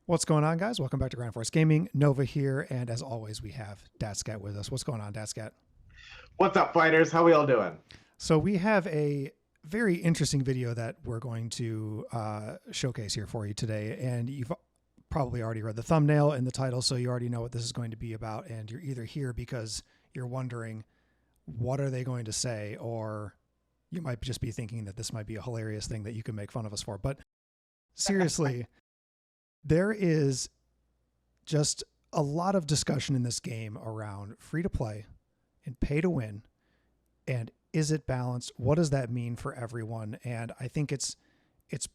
What's going on, guys? Welcome back to Ground Force Gaming. Nova here, and as always, we have DatSkat with us. What's going on, DatSkat? What's up, fighters? How we all doing? So we have a very interesting video that we're going to showcase here for you today, and you've probably already read the thumbnail and the title, so you already know what this is going to be about, and you're either here because you're wondering, what are they going to say, or you might just be thinking that this might be a hilarious thing that you can make fun of us for. But seriously, there is just a lot of discussion in this game around free to play and pay to win. And is it balanced? What does that mean for everyone? And I think it's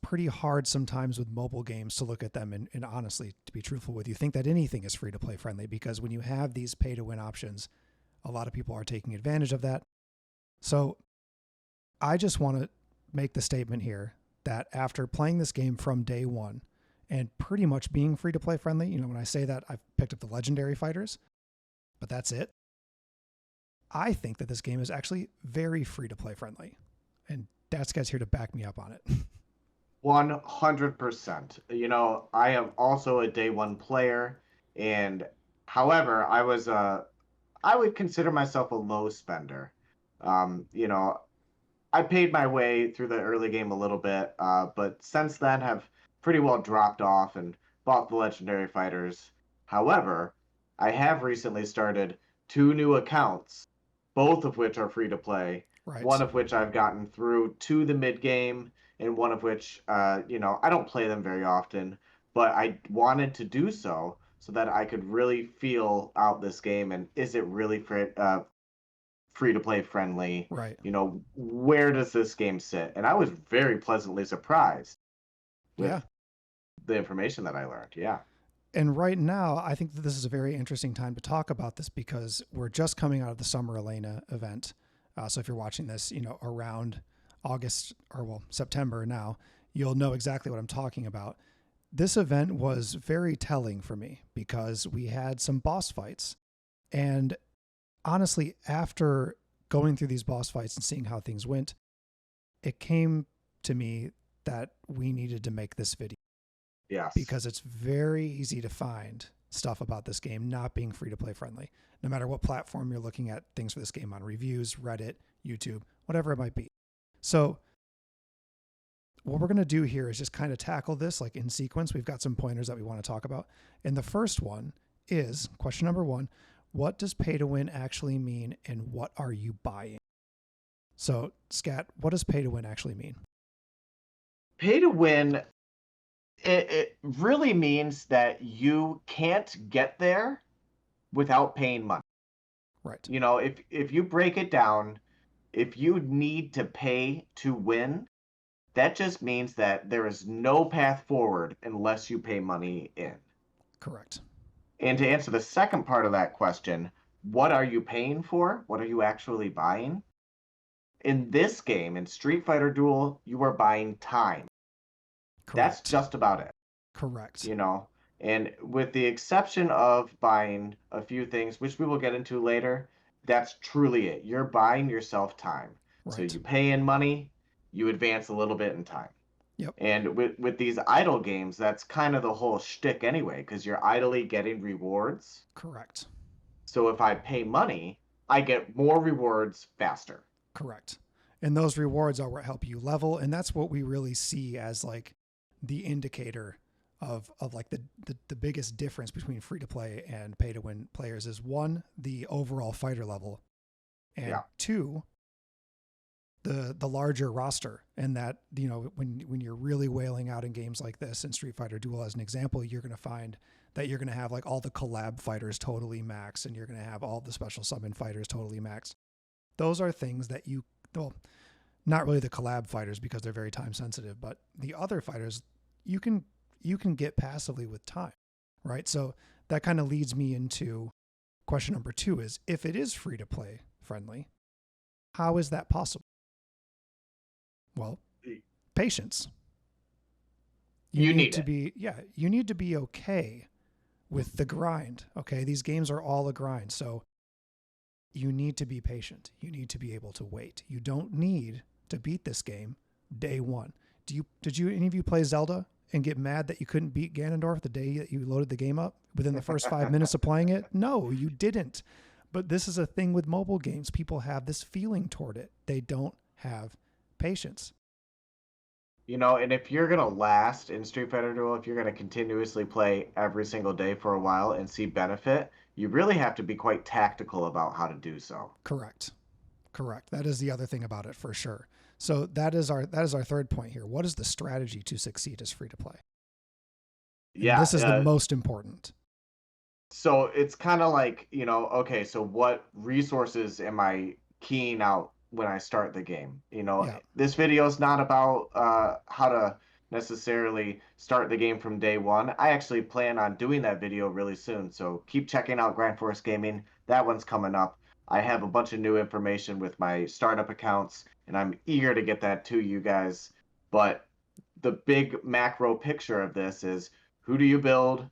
pretty hard sometimes with mobile games to look at them and honestly, to be truthful with you, think that anything is free to play friendly, because when you have these pay to win options, a lot of people are taking advantage of that. So I just want to make the statement here that after playing this game from day one and pretty much being free to play friendly, you know, when I say that, I've picked up the legendary fighters, but that's it. I think that this game is actually very free to play friendly, and DatSkat's here to back me up on it. 100%. You know, I am also a day one player, and however, I would consider myself a low spender. You know, I paid my way through the early game a little bit, but since then have pretty well dropped off and bought the legendary fighters. However, I have recently started 2 new accounts, both of which are free to play. Right. One of which I've gotten through to the mid game, and one of which, you know, I don't play them very often, but I wanted to do so that I could really feel out this game and is it really free to play friendly? Right. You know, where does this game sit? And I was very pleasantly surprised with the information that I learned. Yeah. And right now, I think that this is a very interesting time to talk about this because we're just coming out of the Summer Elena event. So if you're watching this, you know, around August or September now, you'll know exactly what I'm talking about. This event was very telling for me because we had some boss fights. And honestly, after going through these boss fights and seeing how things went, it came to me that we needed to make this video. Yes. Because it's very easy to find stuff about this game not being free to play friendly. No matter what platform you're looking at things for this game on, reviews, Reddit, YouTube, whatever it might be. So what we're going to do here is just kind of tackle this like in sequence. We've got some pointers that we want to talk about. And the first one is question number 1. What does pay to win actually mean and what are you buying? So Skat, what does pay to win actually mean? Pay to win, it really means that you can't get there without paying money. Right. You know, if you break it down, if you need to pay to win, that just means that there is no path forward unless you pay money in. Correct. And to answer the second part of that question, what are you paying for? What are you actually buying? In this game, in Street Fighter Duel, you are buying time. Correct. That's just about it. Correct. You know, and with the exception of buying a few things, which we will get into later, that's truly it. You're buying yourself time. Right. So you pay in money, you advance a little bit in time. Yep. And with these idle games, that's kind of the whole shtick anyway, because you're idly getting rewards. Correct. So if I pay money, I get more rewards faster. Correct. And those rewards are what help you level. And that's what we really see as like the indicator of like the biggest difference between free to play and pay to win players is 1, the overall fighter level, and 2, the larger roster. And that, you know, when you're really wailing out in games like this, in Street Fighter Duel as an example, you're going to find that you're going to have like all the collab fighters totally maxed, and you're going to have all the special summon fighters totally maxed. Those are things that well, not really the collab fighters because they're very time sensitive, but the other fighters you can get passively with time, right? So that kind of leads me into question number 2 is, if it is free to play friendly, how is that possible? Well, patience. You need to be okay with the grind. Okay. These games are all a grind. So you need to be patient. You need to be able to wait. You don't need to beat this game day one. Did any of you play Zelda and get mad that you couldn't beat Ganondorf the day that you loaded the game up within the first 5 minutes of playing it? No, you didn't. But this is a thing with mobile games. People have this feeling toward it. They don't have patience. And if you're gonna last in Street Fighter Duel, if you're gonna continuously play every single day for a while and see benefit, you really have to be quite tactical about how to do so. Correct. That is the other thing about it for sure. So that is our third point here. What is the strategy to succeed as free to play? Yeah, this is the most important. So it's kind of like, okay, so what resources am I keying out when I start the game? This video is not about how to necessarily start the game from day one. I actually plan on doing that video really soon. So keep checking out Grand Force Gaming. That one's coming up. I have a bunch of new information with my startup accounts, and I'm eager to get that to you guys. But the big macro picture of this is, who do you build?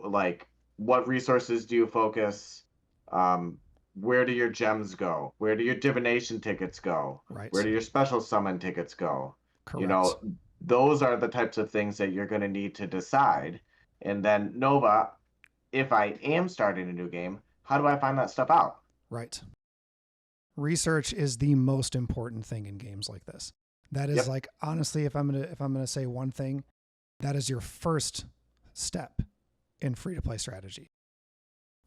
Like, what resources do you focus? Where do your gems go? Where do your divination tickets go? Right. Where do your special summon tickets go? Correct. Those are the types of things that you're going to need to decide. And then, Nova, if I am starting a new game, how do I find that stuff out? Right. Research is the most important thing in games like this. That is like, honestly, if I'm gonna say one thing, that is your first step in free-to-play strategy.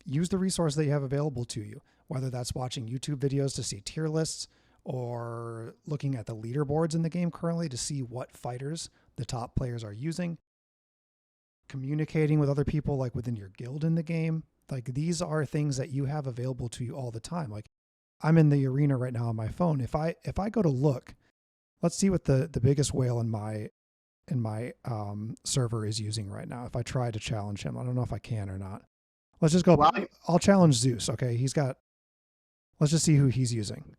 Use the resource that you have available to you, whether that's watching YouTube videos to see tier lists or looking at the leaderboards in the game currently to see what fighters the top players are using, communicating with other people like within your guild in the game. Like, these are things that you have available to you all the time. Like, I'm in the arena right now on my phone. If I go to look, let's see what the biggest whale in my server is using right now. If I try to challenge him, I don't know if I can or not. Let's just go. Well, I'll challenge Zeus. Okay. Let's just see who he's using.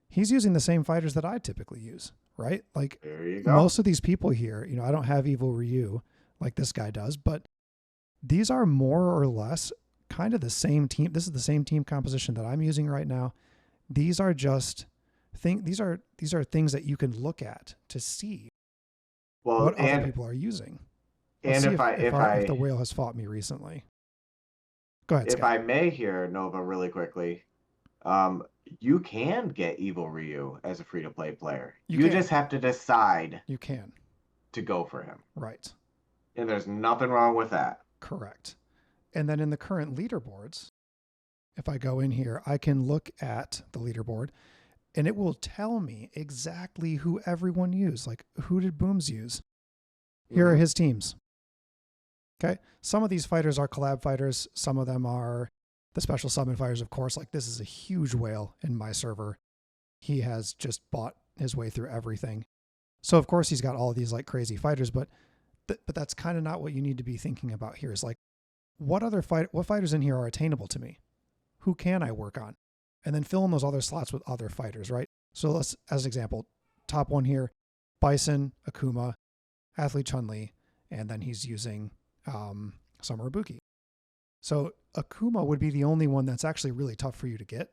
He's using the same fighters that I typically use, right? Like, there you go. Most of these people here, I don't have Evil Ryu like this guy does, but these are more or less kind of the same team. This is the same team composition that I'm using right now. These are just these are things that you can look at to see what other people are using. Let's and see if the whale has fought me recently. Go ahead, if Scott. I may here, Nova, really quickly, you can get Evil Ryu as a free-to-play player. You just have to decide to go for him. Right. And there's nothing wrong with that. Correct. And then in the current leaderboards, if I go in here, I can look at the leaderboard and it will tell me exactly who everyone used. Like, who did Booms use? Here are his teams. Okay. Some of these fighters are collab fighters. Some of them are the special summon fighters, of course. Like, this is a huge whale in my server. He has just bought his way through everything. So of course he's got all of these like crazy fighters, but that's kind of not what you need to be thinking about here. Is like, what fighters in here are attainable to me? Who can I work on? And then fill in those other slots with other fighters, right? So let's, as an example, top one here, Bison, Akuma, Athlete Chun-Li, and then he's using Summer Ibuki. So Akuma would be the only one that's actually really tough for you to get,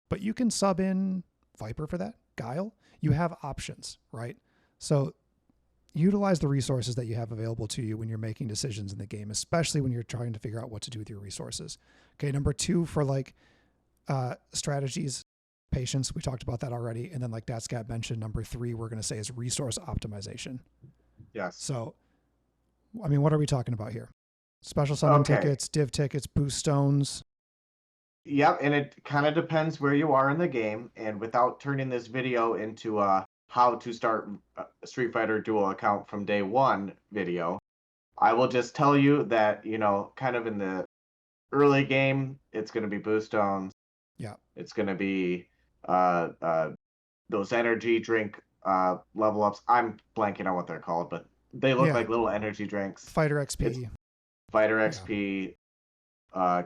but you can sub in Viper for that, Guile. You have options, right? So utilize the resources that you have available to you when you're making decisions in the game, especially when you're trying to figure out what to do with your resources. Okay, number 2 for like strategies, patience. We talked about that already. And then like DatSkat mentioned, number 3, we're going to say is resource optimization. Yes. So, I mean, what are we talking about here? Special summon tickets, div tickets, boost stones. Yep, and it kind of depends where you are in the game. And without turning this video into how to start a Street Fighter Duel account from day one video, I will just tell you that, kind of in the early game, it's going to be boost stones. Yeah. It's going to be those energy drink level ups. I'm blanking on what they're called, but they look like little energy drinks. Fighter XP. Fighter XP,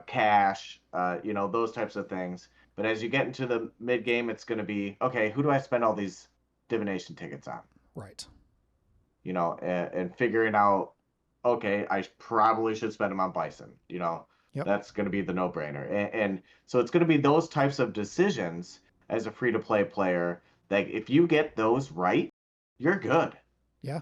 cash, those types of things. But as you get into the mid game, it's going to be, okay, who do I spend all these divination tickets on? Right. And figuring out, okay, I probably should spend them on Bison. That's going to be the no-brainer. And so it's going to be those types of decisions as a free-to-play player that if you get those right, you're good. Yeah.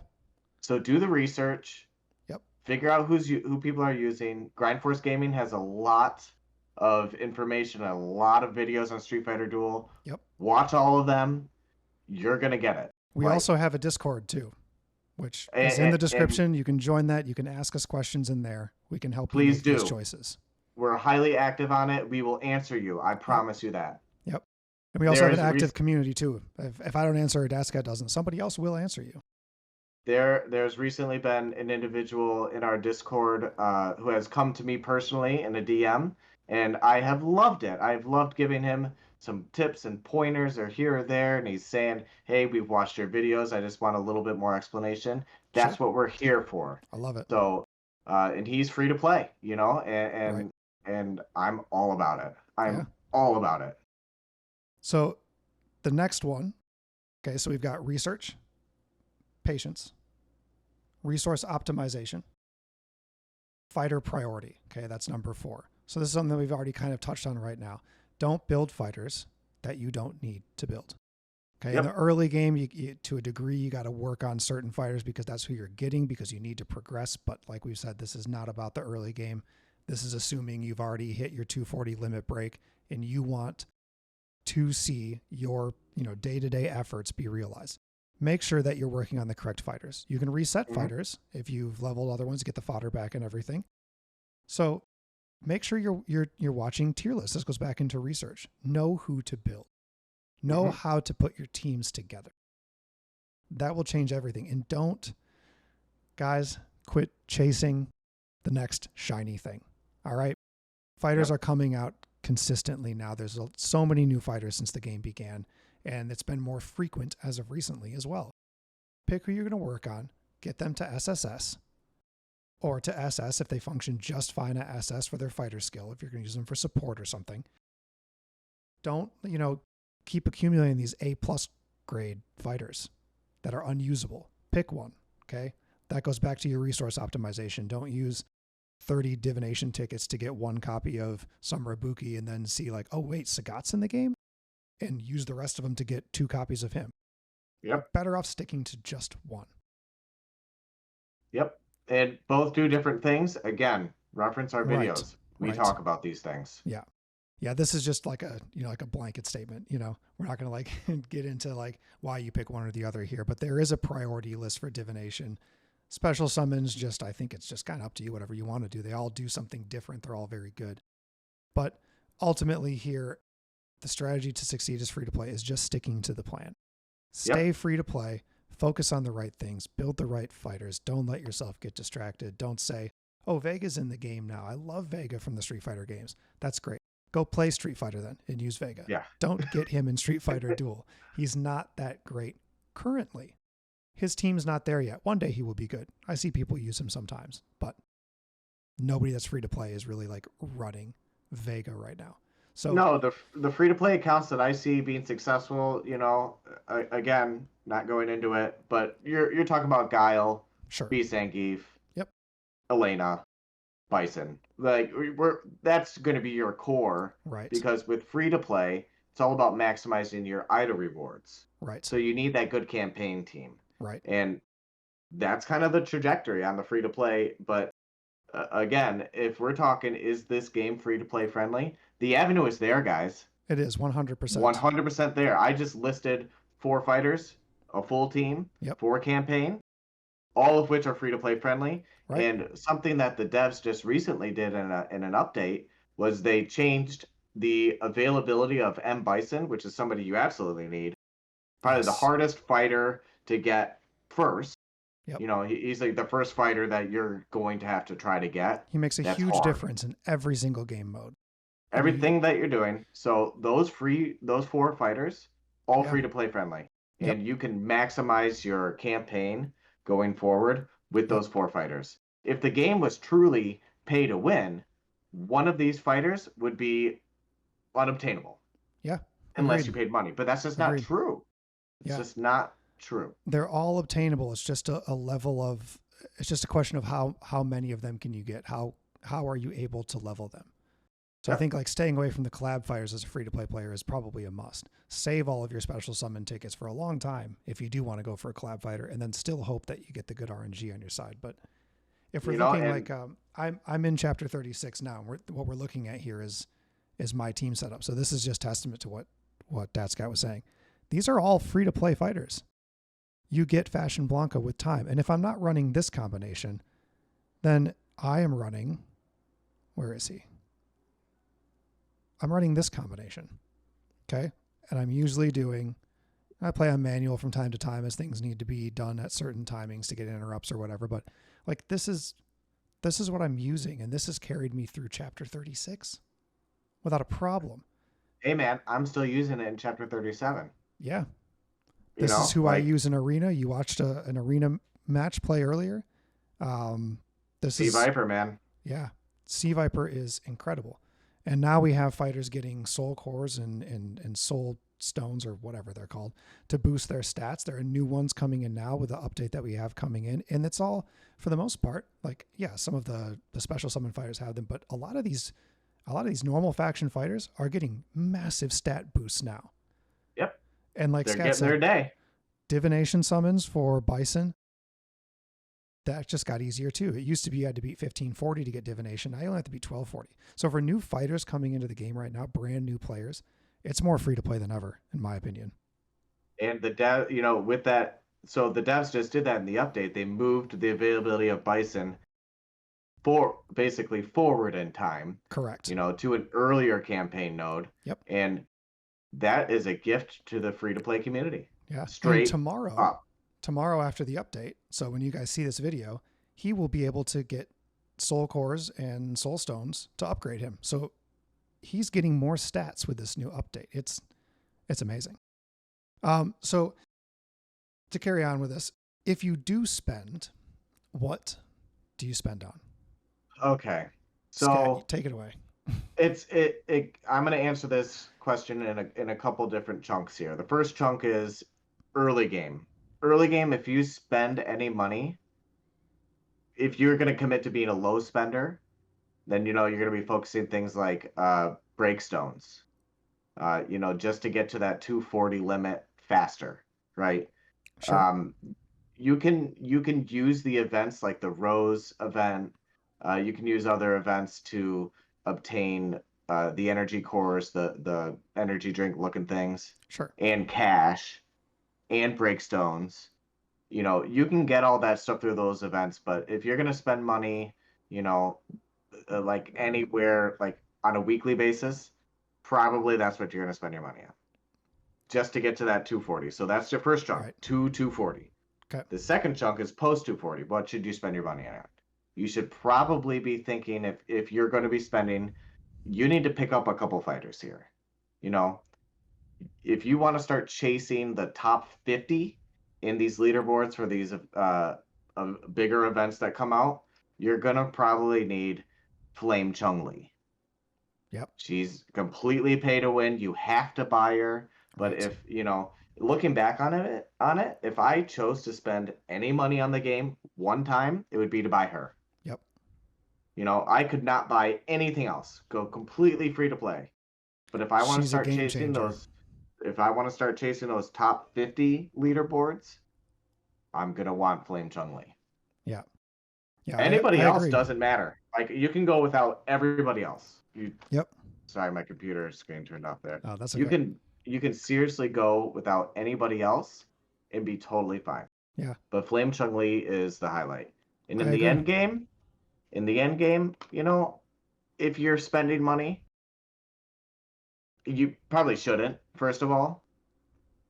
So do the research, Yep. figure out who people are using. Grindforce Gaming has a lot of information, a lot of videos on Street Fighter Duel. Yep. Watch all of them. You're gonna get it. We Like, also have a Discord too, which is in and, the and description. You can join that. You can ask us questions in there. We can help you please make these do. choices. We're highly active on it. We will answer you. I Yep. promise you that. Yep. And we also have an There's active community too. If I don't answer or DatSkat doesn't, somebody else will answer you. there's recently been an individual in our Discord who has come to me personally in a DM, and I have loved it. I've loved giving him some tips and pointers or here or there, and he's saying, "Hey, we've watched your videos. I just want a little bit more explanation." Sure. That's what we're here for. I love it. So, and he's free to play, you know, Right. and I'm all about it. I'm Yeah. all about it. So the next one, okay, so we've got research, patience, resource optimization, fighter priority. Okay, that's number 4. So this is something that we've already kind of touched on right now. Don't build fighters that you don't need to build. Okay, Yep. in the early game, you to a degree, you got to work on certain fighters because that's who you're getting because you need to progress. But like we've said, this is not about the early game. This is assuming you've already hit your 240 limit break and you want to see your day-to-day efforts be realized. Make sure that you're working on the correct fighters. You can reset fighters if you've leveled other ones, get the fodder back and everything. So make sure you're watching tier lists. This goes back into research. Know who to build. Know how to put your teams together. That will change everything. And don't, guys, quit chasing the next shiny thing. All right? Fighters are coming out consistently now. There's so many new fighters since the game began, and it's been more frequent as of recently as well. Pick who you're going to work on, get them to SSS, or to SS if they function just fine at SS for their fighter skill, if you're going to use them for support or something. Don't, keep accumulating these A+ grade fighters that are unusable. Pick one, okay? That goes back to your resource optimization. Don't use 30 divination tickets to get one copy of some Rabuki and then see like, oh wait, Sagat's in the game, and use the rest of them to get 2 copies of him. Yep. Better off sticking to just one. Yep. And both do different things. Again, reference our videos. We talk about these things. Yeah. Yeah, this is just like a blanket statement. We're not going to like get into like why you pick one or the other here, but there is a priority list for divination. Special summons, I think it's just kind of up to you, whatever you want to do. They all do something different. They're all very good. But ultimately here, the strategy to succeed as free to play is just sticking to the plan. Stay free to play, focus on the right things, build the right fighters. Don't let yourself get distracted. Don't say, oh, Vega's in the game now. I love Vega from the Street Fighter games. That's great. Go play Street Fighter then and use Vega. Yeah. Don't get him in Street Fighter Duel. He's not that great currently. His team's not there yet. One day he will be good. I see people use him sometimes, but nobody that's free to play is really like running Vega right now. So no, the free to play accounts that I see being successful, again, not going into it, but you're talking about Guile, sure, B. Zangief, yep, Elena, Bison. Like that's going to be your core, right? Because with free to play, it's all about maximizing your idle rewards. Right. So you need that good campaign team. Right. And that's kind of the trajectory on the free to play. But again, if we're talking, is this game free to play friendly? The avenue is there, guys. It is 100%. 100% there. I just listed 4 fighters, a full team, 4 campaign, all of which are free to play friendly. Right. And something that the devs just recently did in an update was they changed the availability of M. Bison, which is somebody you absolutely need. Probably the hardest fighter to get first. Yep. He's like the first fighter that you're going to have to try to get. He makes a huge difference in every single game mode. Everything that you're doing. So those 4 fighters, all free to play friendly. And you can maximize your campaign going forward with those 4 fighters. If the game was truly pay to win, one of these fighters would be unobtainable. Yeah. Unless you paid money. But that's just not true. It's just not true. They're all obtainable. It's just a level of, it's just a question of how many of them can you get? How are you able to level them? So I think like staying away from the collab fighters as a free-to-play player is probably a must. Save all of your special summon tickets for a long time if you do want to go for a collab fighter, and then still hope that you get the good RNG on your side. But if we're looking like I'm in chapter 36 now, and what we're looking at here is my team setup. So this is just testament to what DatSkat was saying. These are all free-to-play fighters. You get Fashion Blanca with time, and if I'm not running this combination, then I am running. Where is he? I'm running this combination, okay? And I'm usually I play on manual from time to time as things need to be done at certain timings to get interrupts or whatever. But like this is what I'm using, and this has carried me through chapter 36 without a problem. Hey man, I'm still using it in chapter 37. Yeah. This is who I use in arena. You watched an arena match play earlier. Sea Viper, man. Yeah. Sea Viper is incredible. And now we have fighters getting soul cores and soul stones or whatever they're called to boost their stats. There are new ones coming in now with the update that we have coming in. And it's all, for the most part, like, yeah, some of the special summon fighters have them, but a lot of these normal faction fighters are getting massive stat boosts now. Yep. And like they're getting their day. Divination summons for Bison, that just got easier too. It used to be you had to beat 1540 to get divination. Now you only have to beat 1240. So for new fighters coming into the game right now, brand new players, it's more free to play than ever, in my opinion. And the dev, with that, so the devs just did that in the update. They moved the availability of Bison basically forward in time. Correct. To an earlier campaign node. Yep. And that is a gift to the free to play community. Yeah. Straight tomorrow after the update, so when you guys see this video, he will be able to get soul cores and soul stones to upgrade him. So he's getting more stats with this new update. It's amazing. So to carry on with this, if you do spend, what do you spend on? Okay. So Skat, take it away. I'm going to answer this question in a couple different chunks here. The first chunk is early game. Early game, if you spend any money, if you're going to commit to being a low spender, then you're going to be focusing things like breakstones, just to get to that 240 limit faster, right? Sure. You can use the events like the Rose event. You can use other events to obtain the energy cores, the energy drink looking things, Sure, and cash and breakstones. You can get all that stuff through those events, but if you're going to spend money, like anywhere, like on a weekly basis, probably that's what you're going to spend your money on just to get to that 240. So that's your first chunk, right. 240. Okay. The second chunk is post 240. What should you spend your money on? You should probably be thinking if you're going to be spending, you need to pick up a couple fighters here. If you want to start chasing the top 50 in these leaderboards for these bigger events that come out, you're going to probably need Flame Chun-Li. Yep. She's completely pay to win. You have to buy her. But right. if, looking back on it, if I chose to spend any money on the game one time, it would be to buy her. Yep. I could not buy anything else. Go completely free to play. But if I want to start chasing those top 50 leaderboards, I'm gonna want Flame Chun-Li. Yeah. Yeah. Anybody I else agree. doesn't matter. Like you can go without everybody else. Yep. Sorry, my computer screen turned off there. Oh, that's okay. You can seriously go without anybody else and be totally fine. Yeah. But Flame Chun-Li is the highlight. And in the end game, if you're spending money, you probably shouldn't, first of all.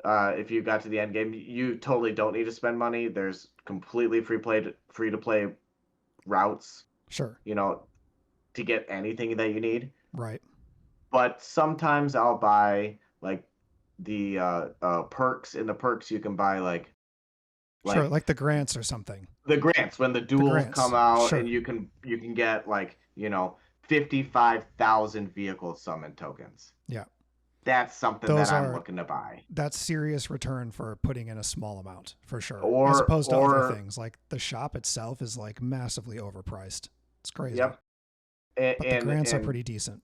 If you got to the end game, you totally don't need to spend money. There's completely free to play routes. Sure. To get anything that you need. Right. But sometimes I'll buy like the perks. In the perks, you can buy like sure, like the grants or something. The grants when the duels come out, sure. and you can get like 55,000 vehicle summon tokens. Yeah. That's something that I'm looking to buy. That's serious return for putting in a small amount, for sure. Or, as opposed to other things. Like the shop itself is like massively overpriced. It's crazy. Yep. But the grants are pretty decent.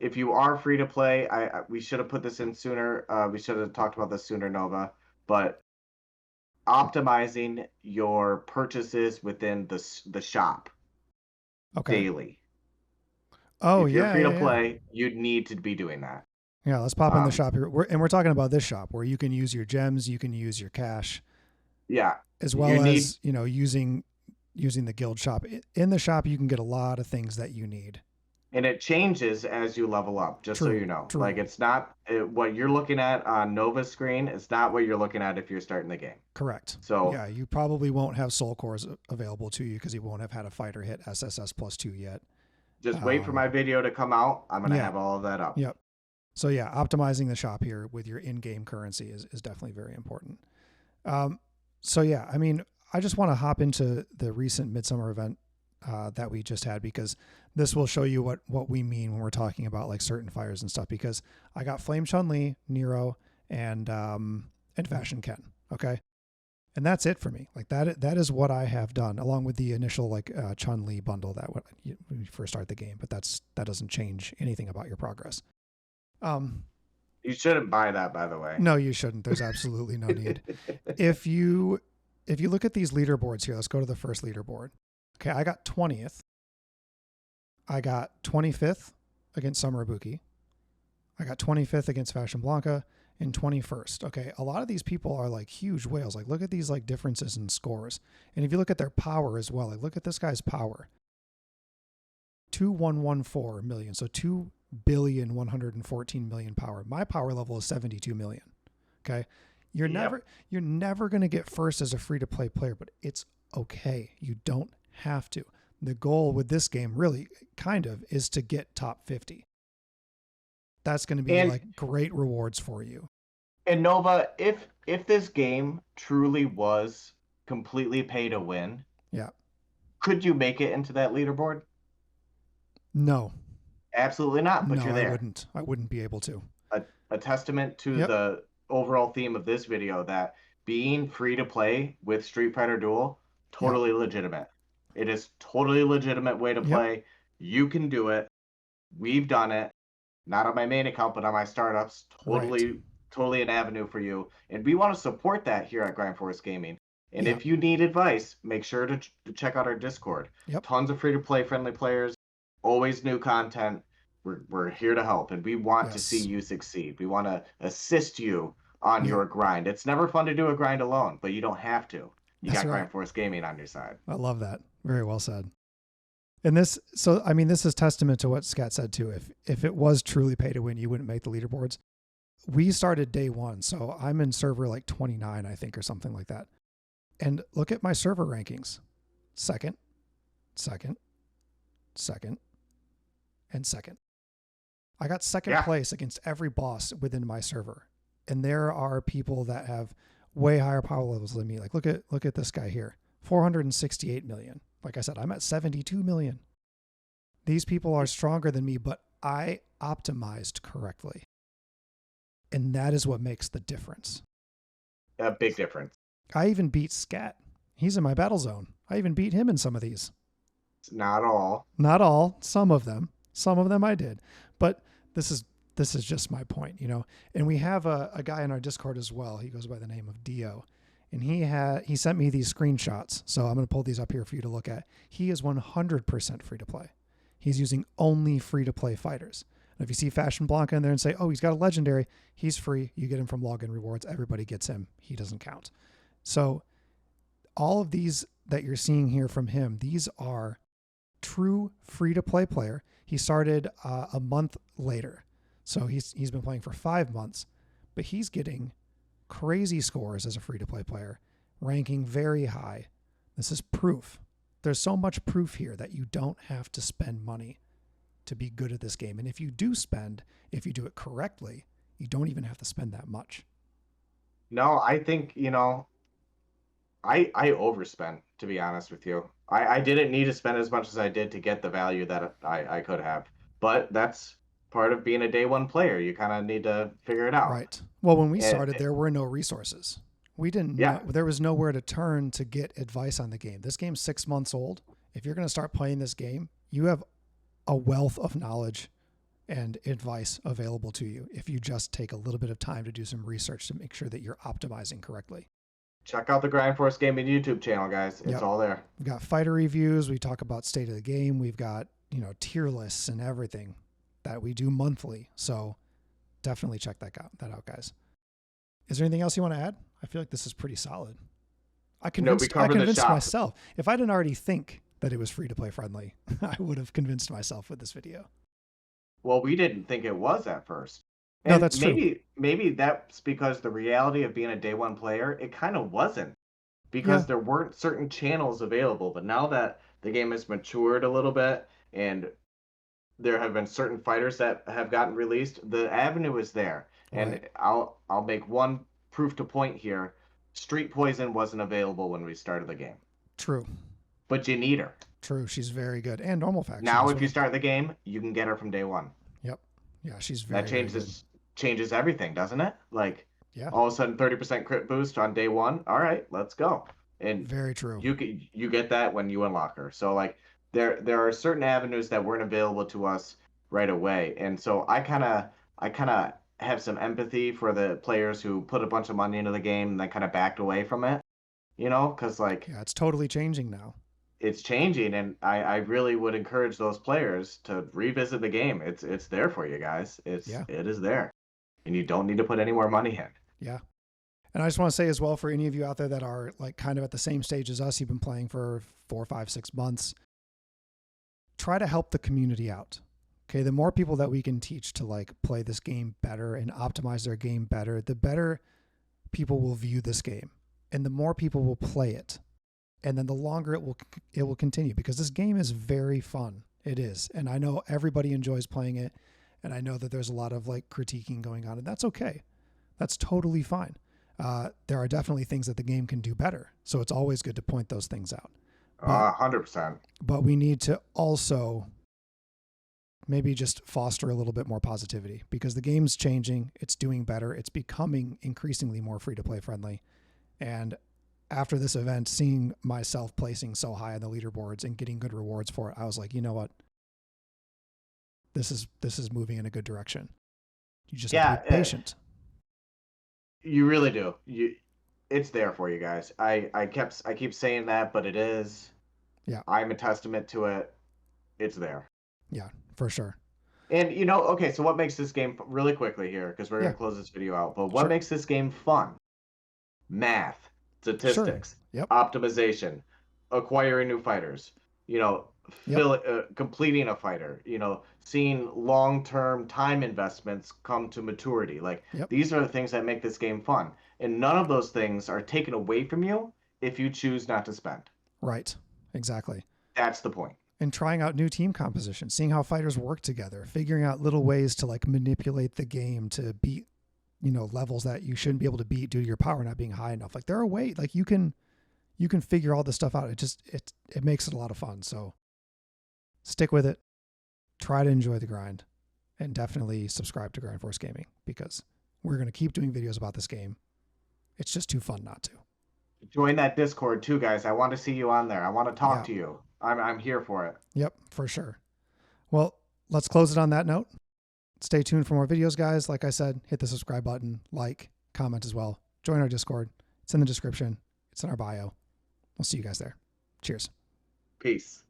if you are free to play, we should have put this in sooner. We should have talked about this sooner, Nova. But optimizing your purchases within the shop Okay. daily. Oh If you're yeah, free to yeah, yeah. play, you'd need to be doing that. Yeah, let's pop in the Um, shop here. We're talking about this shop where you can use your gems, you can use your cash, yeah, as you well need, as, using the guild shop. In the shop, you can get a lot of things that you need. and it changes as you level up. Just so you True, know, like true, it's not what you're looking at on Nova's screen. It's not what you're looking at if you're starting the game. correct. So Yeah, you probably won't have soul cores available to you because you won't have had a fighter hit SSS +2 yet. just wait for my Um, video to come out. I'm gonna yeah, have all of that up. yep. So yeah, optimizing the shop here with your in-game currency is definitely very important. So yeah, I mean, I just want to hop into the recent Midsummer event that we just had, because this will show you what we mean when we're talking about like certain fires and stuff. Because I got Flame Chun-Li, Nero, and Fashion Ken. Okay, and that's it for me. Like that is what I have done, along with the initial like Chun-Li bundle when you first start the game. But that doesn't change anything about your progress. You shouldn't buy that, by the way. No, you shouldn't. There's absolutely no need. If you look at these leaderboards here, let's go to the first leaderboard. Okay, I got 20th. I got 25th against Summer Ibuki. I got 25th against Fashion Blanca and 21st. Okay, a lot of these people are like huge whales. Like look at these like differences in scores. And if you look at their power as well, like look at this guy's power. 2114 million. So 2,114,000,000 power. My power level is 72 million. Okay. You're Yep. never going to get first as a free to play player, but it's okay. You don't have to. The goal with this game really kind of is to get top 50. That's going to be And like great rewards for you. and Nova, if this game truly was completely pay to win, Yeah. could you make it into that leaderboard? No, Absolutely not, but no, you're I there. wouldn't. I wouldn't be able to. A testament to Yep. the overall theme of this video that being free to play with Street Fighter Duel, Yep. totally legitimate. It is totally legitimate way to Yep. play. You can do it. We've done it. Not on my main account, but on my startups. Right. Totally an avenue for you. And we want to support that here at Grind Force Gaming. And Yeah. if you need advice, make sure to check out our Discord. Yep. Tons of free to play friendly players, always new content. We're here to help, and we want to see Yes. you succeed. We want to assist you on Yep. your grind. It's never fun to do a grind alone, but you don't have to. You That's got right. Grind Force Gaming on your side. I love that. Very well said. And this, so I mean, this is testament to what Skat said too. If it was truly pay to win, you wouldn't make the leaderboards. We started day one, so I'm in server like 29, I think, or something like that. And look at my server rankings: second, second, second, and second. I got second Yeah. place against every boss within my server, and there are people that have way higher power levels than me. Like look at this guy here, 468 million. Like I said, I'm at 72 million. These people are stronger than me, but I optimized correctly. And that is what makes the difference. A big difference. I even beat Skat. He's in my battle zone. I even beat him in some of these. Not all. Not all, some of them. Some of them I did. But this is just my point, And we have a guy in our Discord as well. He goes by the name of Dio. And he sent me these screenshots. So I'm going to pull these up here for you to look at. He is 100% free to play. He's using only free to play fighters. And if you see Fashion Blanca in there and say, oh, he's got a legendary, he's free. You get him from login rewards. Everybody gets him. He doesn't count. So all of these that you're seeing here from him, these are true free to play player. He started a month later. So he's been playing for 5 months, but he's getting crazy scores as a free to play player, ranking very high. This is proof. There's so much proof here that you don't have to spend money to be good at this game. And if you do spend, if you do it correctly, you don't even have to spend that much. No, I think, I overspent, to be honest with you. I didn't need to spend as much as I did to get the value that I could have. But that's part of being a day one player. You kind of need to figure it out. Right. Well, when we And, started, there were no resources. We didn't yeah. know, there was nowhere to turn to get advice on the game. This game's 6 months old. If you're going to start playing this game, you have a wealth of knowledge and advice available to you if you just take a little bit of time to do some research to make sure that you're optimizing correctly. Check out the Grind Force Gaming YouTube channel, guys. It's all there. We've got fighter reviews. We talk about state of the game. We've got, tier lists and everything that we do monthly. So definitely check that out, guys. Is there anything else you want to add? I feel like this is pretty solid. I convinced myself. If I didn't already think that it was free to play friendly, I would have convinced myself with this video. Well, we didn't think it was at first. And no, that's true. Maybe that's because the reality of being a day one player, it kind of wasn't, because there weren't certain channels available. But now that the game has matured a little bit and there have been certain fighters that have gotten released, the avenue is there. Right. And I'll make one proof to point here. Street Poison wasn't available when we started the game. True. But you need her. True. She's very good. And normal faction. Now, if you start the game, you can get her from day one. Yep. Yeah, she's very That changes everything, doesn't it? Like, yeah. All of a sudden, 30% crit boost on day one. All right, let's go. And very true. You get that when you unlock her. So, like, there are certain avenues that weren't available to us right away. And so I kind of have some empathy for the players who put a bunch of money into the game and then kind of backed away from it, because yeah, it's totally changing now. It's changing, and I really would encourage those players to revisit the game. It's there for you guys. It is there, and you don't need to put any more money in. Yeah. And I just want to say as well, for any of you out there that are like kind of at the same stage as us, you've been playing for 4, 5, 6 months, try to help the community out. Okay, the more people that we can teach to like play this game better and optimize their game better, the better people will view this game, and the more people will play it, and then the longer it will continue, because this game is very fun. It is, and I know everybody enjoys playing it, and I know that there's a lot of like critiquing going on, and that's okay. That's totally fine. There are definitely things that the game can do better, so it's always good to point those things out. 100%. But we need to also maybe just foster a little bit more positivity, because the game's changing. It's doing better. It's becoming increasingly more free-to-play friendly. And after this event, seeing myself placing so high on the leaderboards and getting good rewards for it, I was like, you know what? This is moving in a good direction. You just have to be patient. You really do. It's there for you guys. I keep saying that, but it is. Yeah. I'm a testament to it. It's there. Yeah, for sure. And okay, so what makes this game, really quickly here, because we're gonna close this video out, but what makes this game fun? Math, statistics, optimization, acquiring new fighters, completing a fighter, seeing long-term time investments come to maturity. Like, these are the things that make this game fun. And none of those things are taken away from you if you choose not to spend. Right. Exactly. That's the point. And trying out new team compositions, seeing how fighters work together, figuring out little ways to like manipulate the game to beat, levels that you shouldn't be able to beat due to your power not being high enough. Like, there are ways, like you can figure all this stuff out. It makes it a lot of fun. So stick with it, try to enjoy the grind, and definitely subscribe to Grind Force Gaming, because we're going to keep doing videos about this game. It's just too fun not to. Join that Discord too, guys. I want to see you on there. I want to talk to you. I'm here for it. Yep, for sure. Well, let's close it on that note. Stay tuned for more videos, guys. Like I said, hit the subscribe button, like, comment as well. Join our Discord. It's in the description. It's in our bio. We'll see you guys there. Cheers. Peace.